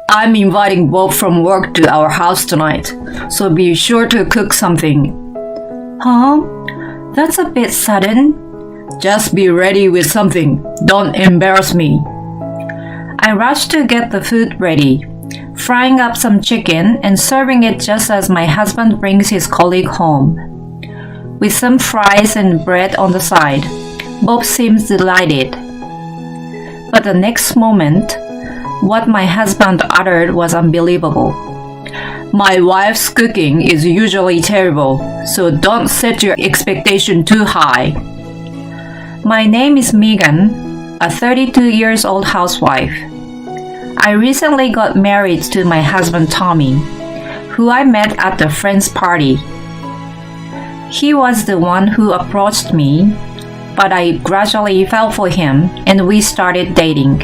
I'm inviting Bob from work to our house tonight, so be sure to cook something. Huh? That's a bit sudden. Just be ready with something. Don't embarrass me. I rushed to get the food ready, frying up some chicken and serving it just as my husband brings his colleague home. With some fries and bread on the side, Bob seems delighted. But the next moment, what my husband uttered was unbelievable. My wife's cooking is usually terrible, so don't set your expectation too high. My name is Megan, a 32 years old housewife. I recently got married to my husband Tommy, who I met at a friend's party. He was the one who approached me, but I gradually fell for him and we started dating.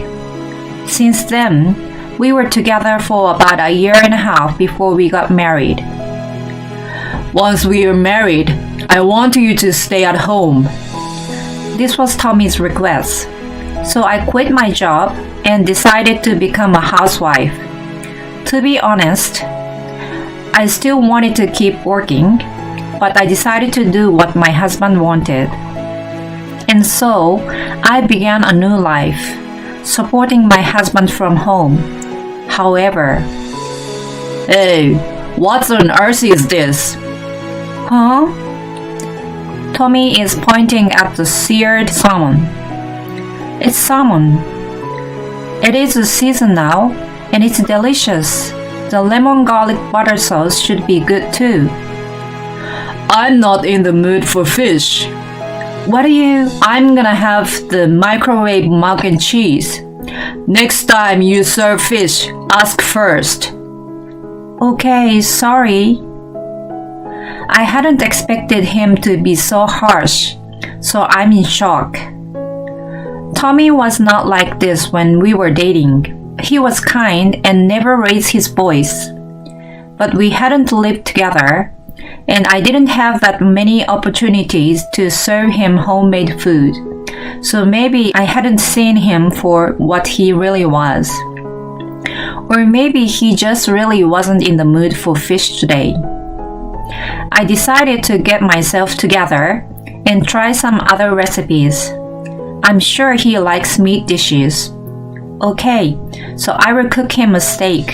Since then, we were together for about a year and a half before we got married. Once we are married, I want you to stay at home. This was Tommy's request, so I quit my job and decided to become a housewife. To be honest, I still wanted to keep working, but I decided to do what my husband wanted. And so, I began a new life, supporting my husband from home. However, Hey, what on earth is this? huh? Tommy is pointing at the seared salmon. It's salmon. It is the season now, and it's delicious. The lemon garlic butter sauce should be good too. I'm not in the mood for fish. What are you? I'm gonna have the microwave mac and cheese. Next time you serve fish, ask first. Okay, sorry. I hadn't expected him to be so harsh, so I'm in shock. Tommy was not like this when we were dating. He was kind and never raised his voice. But we hadn't lived together, and I didn't have that many opportunities to serve him homemade food. So maybe I hadn't seen him for what he really was. Or maybe he just really wasn't in the mood for fish today. I decided to get myself together and try some other recipes. I'm sure he likes meat dishes. Okay, so I will cook him a steak.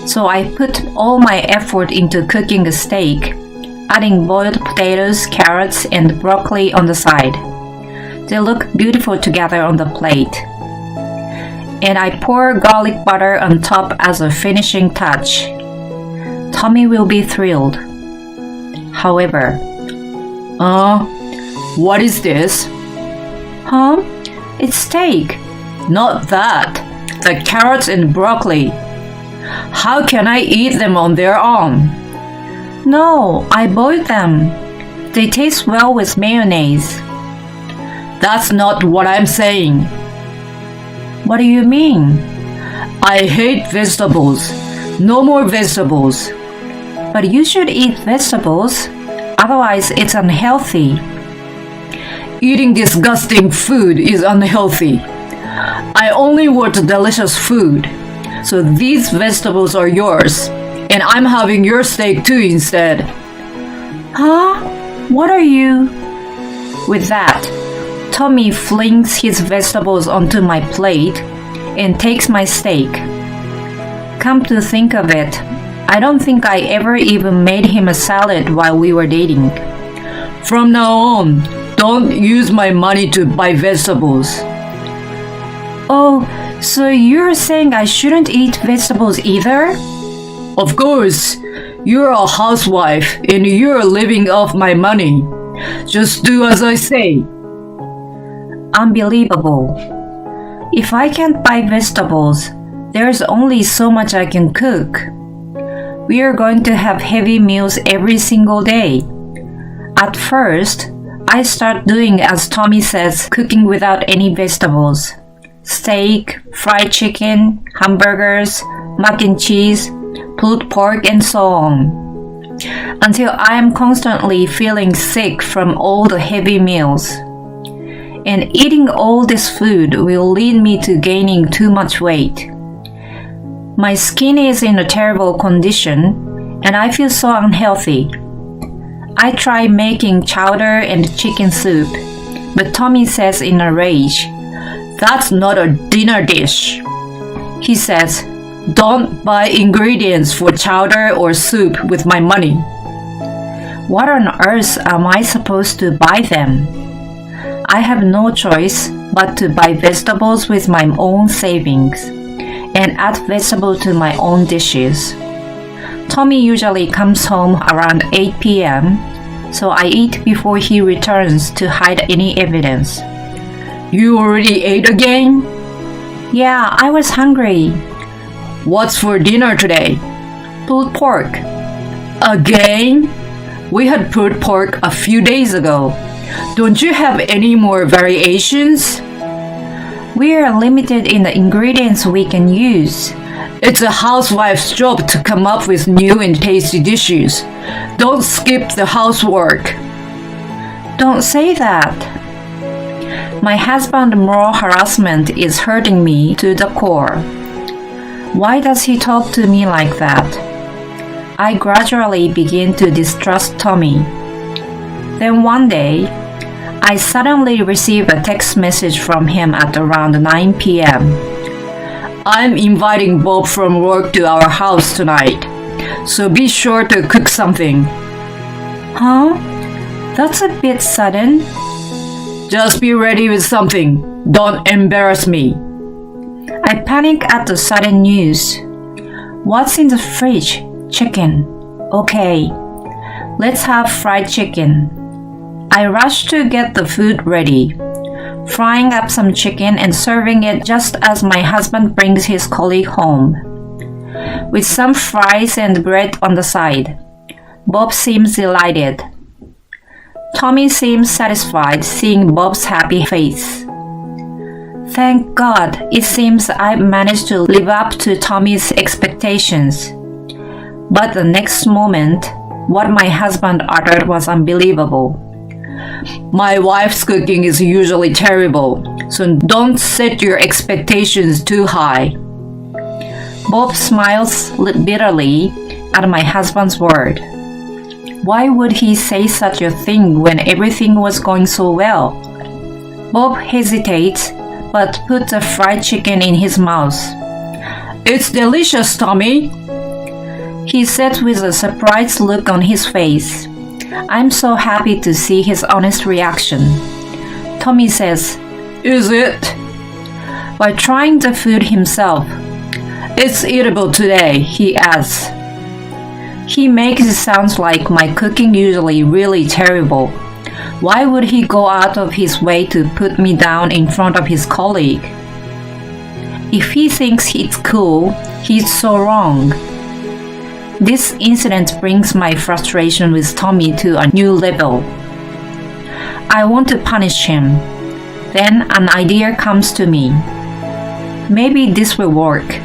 So I put all my effort into cooking a steak, adding boiled potatoes, carrots, and broccoli on the side. They look beautiful together on the plate. And I pour garlic butter on top as a finishing touch. Tommy will be thrilled. However, What is this? huh? It's steak. Not that. The carrots and broccoli. How can I eat them on their own? No, I boiled them. They taste well with mayonnaise. That's not what I'm saying. What do you mean? I hate vegetables. No more vegetables. But you should eat vegetables, otherwise it's unhealthy. Eating disgusting food is unhealthy. I only want delicious food. So these vegetables are yours, and I'm having your steak too instead. Huh? What are you? With that, Tommy flings his vegetables onto my plate and takes my steak. Come to think of it, I don't think I ever even made him a salad while we were dating. From now on, don't use my money to buy vegetables. Oh, so you're saying I shouldn't eat vegetables either? Of course, you're a housewife and you're living off my money. Just do as I say. Unbelievable. If I can't buy vegetables, there's only so much I can cook. We are going to have heavy meals every single day. At first, I start doing as Tommy says, cooking without any vegetables. Steak, fried chicken, hamburgers, mac and cheese, pulled pork, and so on. Until I am constantly feeling sick from all the heavy meals. And eating all this food will lead me to gaining too much weight. My skin is in a terrible condition, and I feel so unhealthy. I try making chowder and chicken soup, but Tommy says in a rage, "That's not a dinner dish." He says, "Don't buy ingredients for chowder or soup with my money." "What on earth am I supposed to buy them?" I have no choice but to buy vegetables with my own savings and add vegetables to my own dishes. Tommy usually comes home around 8 p.m., so I eat before he returns to hide any evidence. "You already ate again?" Yeah, I was hungry. "What's for dinner today?" Pulled pork. Again? We had pulled pork a few days ago. Don't you have any more variations? We are limited in the ingredients we can use. It's a housewife's job to come up with new and tasty dishes. Don't skip the housework. Don't say that. My husband's moral harassment is hurting me to the core. Why does he talk to me like that? I gradually begin to distrust Tommy. Then one day, I suddenly receive a text message from him at around 9 p.m. "I'm inviting Bob from work to our house tonight, so be sure to cook something." Huh? That's a bit sudden. "Just be ready with something. Don't embarrass me." I panic at the sudden news. What's in the fridge? Chicken. Okay, let's have fried chicken. I rush to get the food ready, frying up some chicken and serving it just as my husband brings his colleague home, with some fries and bread on the side. Bob seems delighted. Tommy seems satisfied seeing Bob's happy face. Thank God, it seems I've managed to live up to Tommy's expectations. But the next moment, what my husband uttered was unbelievable. "My wife's cooking is usually terrible, so don't set your expectations too high." Bob smiles bitterly at my husband's word. Why would he say such a thing when everything was going so well? Bob hesitates, but puts a fried chicken in his mouth. "It's delicious, Tommy," he said with a surprised look on his face. I'm so happy to see his honest reaction. Tommy says, "Is it?" while trying the food himself. "It's eatable today," he adds. He makes it sound like my cooking usually really terrible. Why would he go out of his way to put me down in front of his colleague? If he thinks it's cool, he's so wrong. This incident brings my frustration with Tommy to a new level. I want to punish him. Then an idea comes to me. Maybe this will work.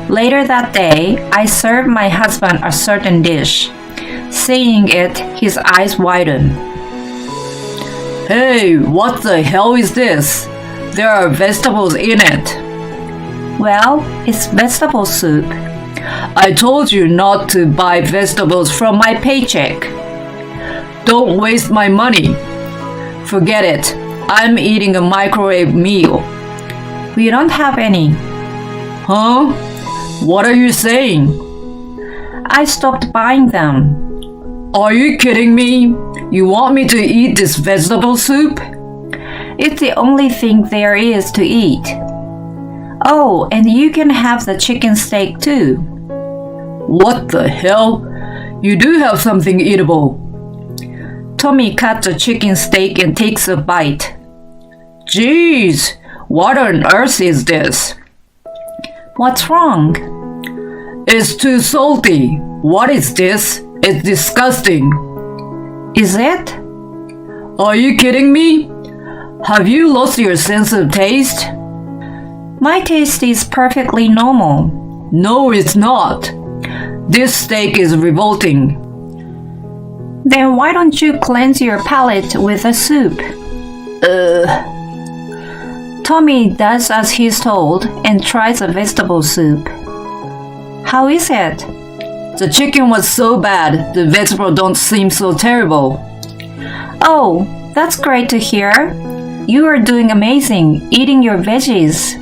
Later that day, I served my husband a certain dish. Seeing it, his eyes widen. "Hey, what the hell is this? There are vegetables in it." Well, it's vegetable soup. "I told you not to buy vegetables from my paycheck. Don't waste my money." "Forget it. I'm eating a microwave meal." We don't have any. "Huh? What are you saying?" I stopped buying them. "Are you kidding me? You want me to eat this vegetable soup?" It's the only thing there is to eat. Oh, and you can have the chicken steak too. "What the hell? You do have something eatable." Tommy cuts the chicken steak and takes a bite. "Geez, what on earth is this?" What's wrong? "It's too salty. What is this? It's disgusting." Is it? "Are you kidding me? Have you lost your sense of taste?" My taste is perfectly normal. "No, it's not. This steak is revolting." Then why don't you cleanse your palate with a soup? Tommy does as he's told and tries a vegetable soup. How is it? The chicken was so bad, the vegetables don't seem so terrible. Oh, that's great to hear. You are doing amazing, eating your veggies.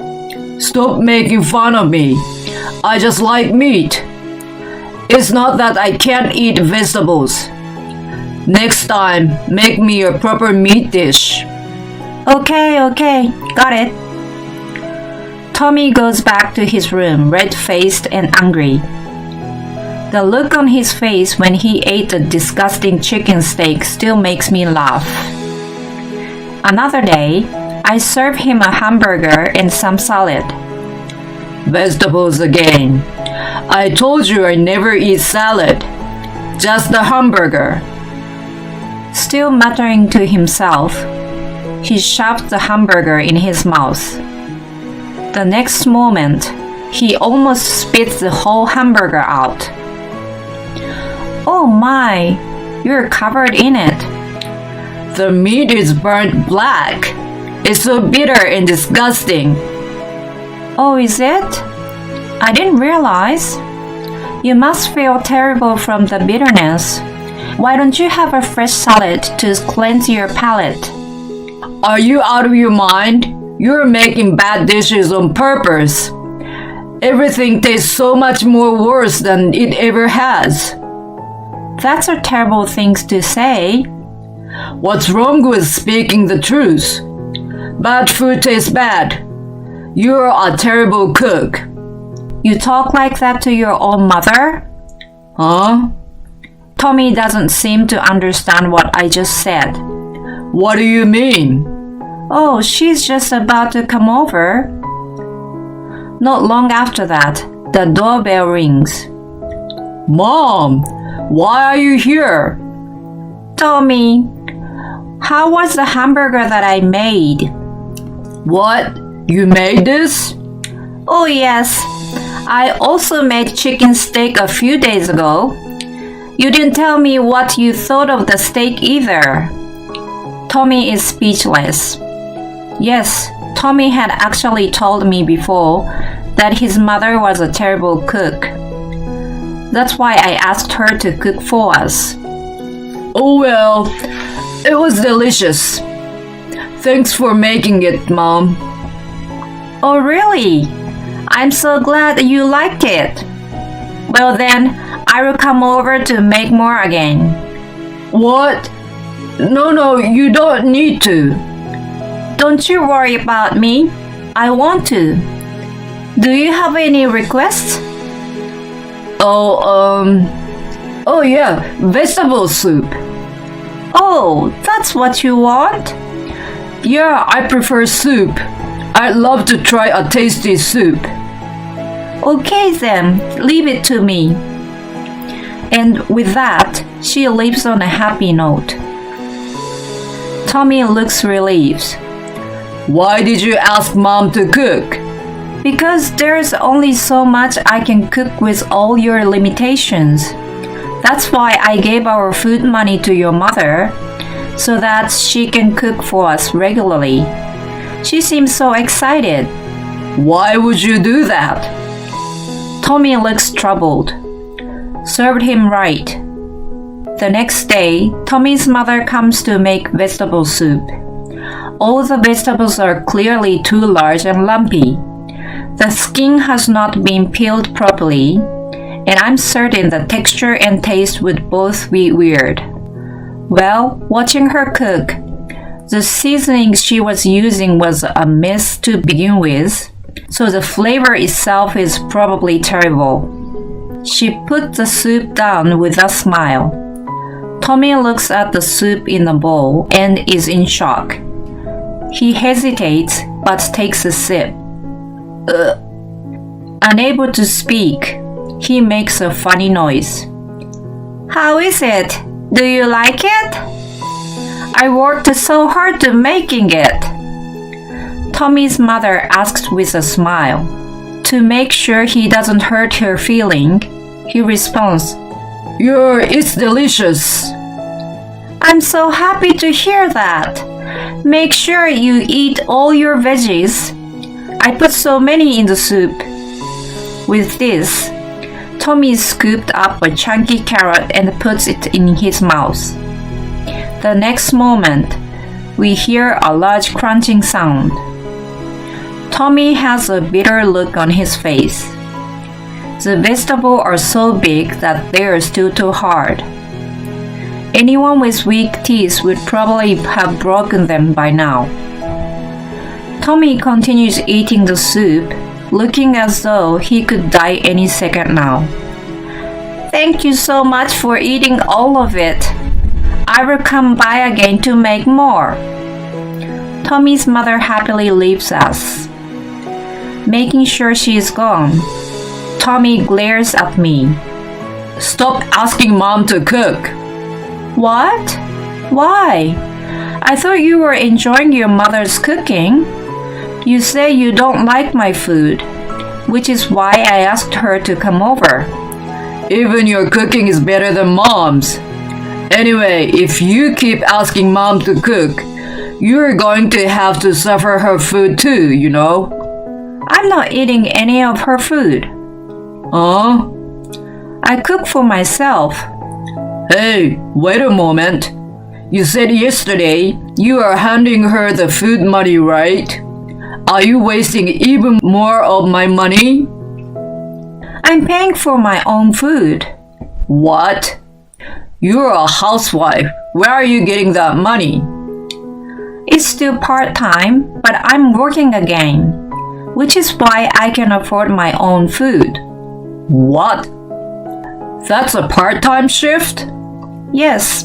Stop making fun of me. I just like meat. It's not that I can't eat vegetables. Next time, make me a proper meat dish. Okay, got it. Tommy goes back to his room, red-faced and angry. The look on his face when he ate the disgusting chicken steak still makes me laugh. Another day, I serve him a hamburger and some salad. Vegetables again. I told you I never eat salad. Just the hamburger. Still muttering to himself, he shoved the hamburger in his mouth. The next moment, he almost spit the whole hamburger out. Oh my, you're covered in it. The meat is burnt black. It's so bitter and disgusting. Oh, is it? I didn't realize. You must feel terrible from the bitterness. Why don't you have a fresh salad to cleanse your palate? Are you out of your mind? You're making bad dishes on purpose. Everything tastes so much more worse than it ever has. That's a terrible thing to say. What's wrong with speaking the truth? Bad food tastes bad. You're a terrible cook. You talk like that to your own mother? Huh? Tommy doesn't seem to understand what I just said. What do you mean? Oh, she's just about to come over. Not long after that, the doorbell rings. Mom, why are you here? Tommy, how was the hamburger that I made? What? You made this? Oh yes, I also made chicken steak a few days ago. You didn't tell me what you thought of the steak either. Tommy is speechless. Yes, Tommy had actually told me before that his mother was a terrible cook. That's why I asked her to cook for us. Oh well, it was delicious. Thanks for making it, Mom. Oh really? I'm so glad you liked it. Well then, I will come over to make more again. What? No, you don't need to. Don't you worry about me. I want to. Do you have any requests? Oh yeah, vegetable soup. Oh, that's what you want? Yeah, I prefer soup. I'd love to try a tasty soup. Okay then, leave it to me. And with that, she leaves on a happy note. Tommy looks relieved. Why did you ask Mom to cook? Because there's only so much I can cook with all your limitations. That's why I gave our food money to your mother, so that she can cook for us regularly. She seems so excited. Why would you do that? Tommy looks troubled. Served him right. The next day, Tommy's mother comes to make vegetable soup. All the vegetables are clearly too large and lumpy. The skin has not been peeled properly, and I'm certain the texture and taste would both be weird. Well, watching her cook, the seasoning she was using was a mess to begin with, so the flavor itself is probably terrible. She put the soup down with a smile. Tommy looks at the soup in the bowl and is in shock. He hesitates but takes a sip. Unable to speak, he makes a funny noise. How is it? Do you like it? I worked so hard to making it. Tommy's mother asks with a smile. To make sure he doesn't hurt her feeling, he responds, It's delicious. I'm so happy to hear that. Make sure you eat all your veggies. I put so many in the soup. With this, Tommy scooped up a chunky carrot and puts it in his mouth. The next moment, we hear a large crunching sound. Tommy has a bitter look on his face. The vegetables are so big that they are still too hard. Anyone with weak teeth would probably have broken them by now. Tommy continues eating the soup, looking as though he could die any second now. Thank you so much for eating all of it. I will come by again to make more. Tommy's mother happily leaves us. Making sure she is gone, Tommy glares at me. Stop asking Mom to cook. What? Why? I thought you were enjoying your mother's cooking. You say you don't like my food, which is why I asked her to come over. Even your cooking is better than Mom's. Anyway, if you keep asking Mom to cook, you're going to have to suffer her food too, you know. I'm not eating any of her food. Huh? I cook for myself. Hey, wait a moment. You said yesterday you are handing her the food money, right? Are you wasting even more of my money? I'm paying for my own food. What? You're a housewife. Where are you getting that money? It's still part-time, but I'm working again, which is why I can afford my own food. What? That's a part-time shift? Yes,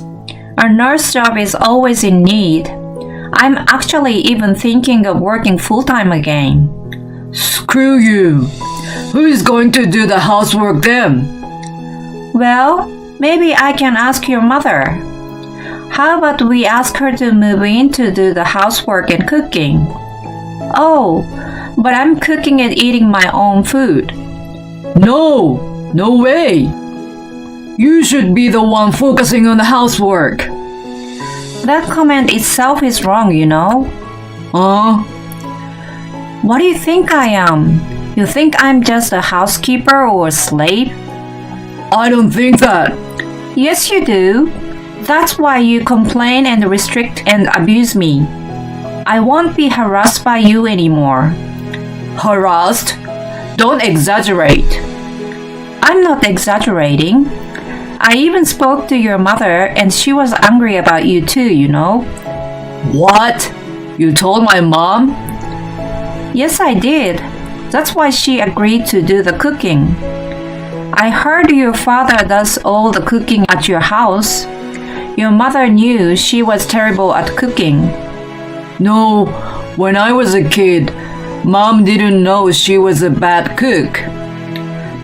a nurse job is always in need. I'm actually even thinking of working full-time again. Screw you. Who is going to do the housework then? Well, maybe I can ask your mother. How about we ask her to move in to do the housework and cooking? Oh, but I'm cooking and eating my own food. No, no way. You should be the one focusing on the housework. That comment itself is wrong, you know. What do you think I am? You think I'm just a housekeeper or a slave? I don't think that. Yes, you do. That's why you complain and restrict and abuse me. I won't be harassed by you anymore. Harassed? Don't exaggerate. I'm not exaggerating. I even spoke to your mother and she was angry about you too, you know. What? You told my mom? Yes, I did. That's why she agreed to do the cooking. I heard your father does all the cooking at your house. Your mother knew she was terrible at cooking. No, when I was a kid, Mom didn't know she was a bad cook.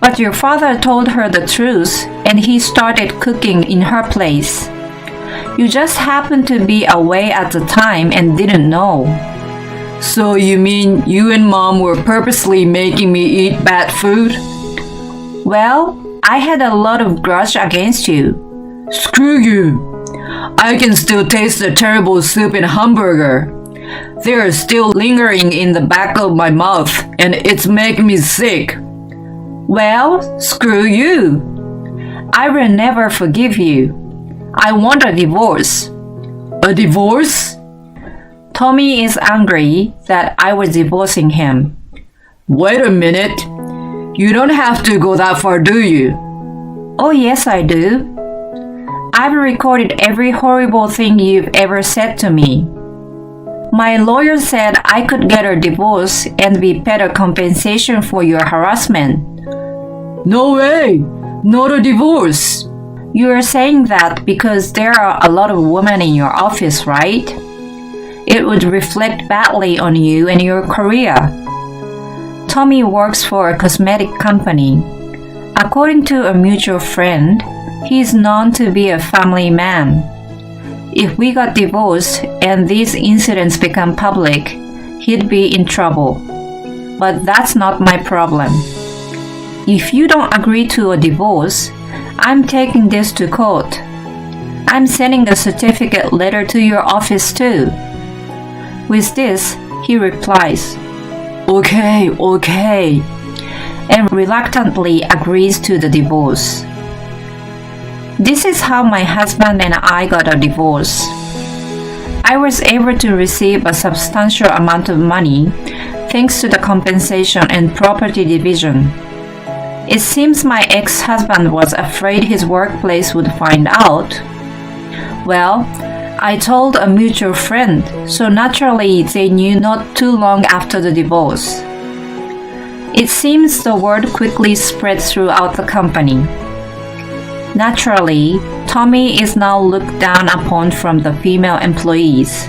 But your father told her the truth and he started cooking in her place. You just happened to be away at the time and didn't know. So you mean you and Mom were purposely making me eat bad food? Well, I had a lot of grudge against you. Screw you. I can still taste the terrible soup and hamburger. They are still lingering in the back of my mouth and it's making me sick. Well, screw you. I will never forgive you. I want a divorce. A divorce? Tommy is angry that I was divorcing him. Wait a minute. You don't have to go that far, do you? Oh, yes, I do. I've recorded every horrible thing you've ever said to me. My lawyer said I could get a divorce and be paid a compensation for your harassment. No way! Not a divorce! You are saying that because there are a lot of women in your office, right? It would reflect badly on you and your career. Tommy works for a cosmetic company. According to a mutual friend, he is known to be a family man. If we got divorced and these incidents become public, he'd be in trouble. But that's not my problem. If you don't agree to a divorce, I'm taking this to court. I'm sending a certificate letter to your office too. With this, he replies, Okay, okay. and reluctantly agrees to the divorce. This is how my husband and I got a divorce. I was able to receive a substantial amount of money thanks to the compensation and property division. It seems my ex-husband was afraid his workplace would find out. Well, I told a mutual friend, so naturally they knew not too long after the divorce. It seems the word quickly spread throughout the company. Naturally, Tommy is now looked down upon from the female employees.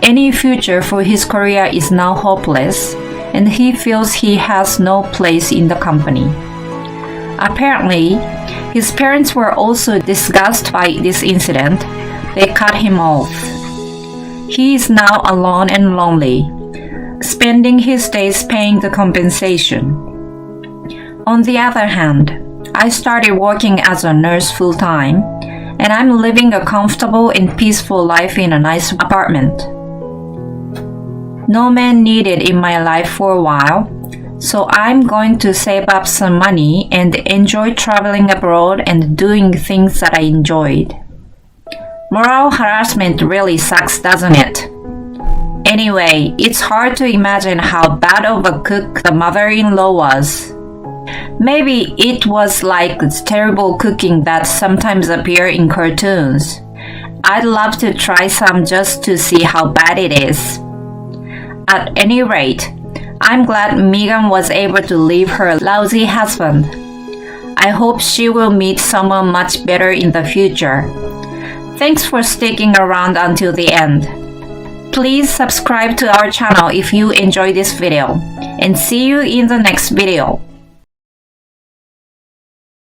Any future for his career is now hopeless, and he feels he has no place in the company. Apparently, his parents were also disgusted by this incident. They cut him off. He is now alone and lonely, spending his days paying the compensation. On the other hand, I started working as a nurse full-time, and I'm living a comfortable and peaceful life in a nice apartment. No man needed in my life for a while, so I'm going to save up some money and enjoy traveling abroad and doing things that I enjoyed. Moral harassment really sucks, doesn't it? Anyway, it's hard to imagine how bad of a cook the mother-in-law was. Maybe it was like terrible cooking that sometimes appear in cartoons. I'd love to try some just to see how bad it is. At any rate, I'm glad Megan was able to leave her lousy husband. I hope she will meet someone much better in the future. Thanks for sticking around until the end. Please subscribe to our channel if you enjoyed this video, and see you in the next video.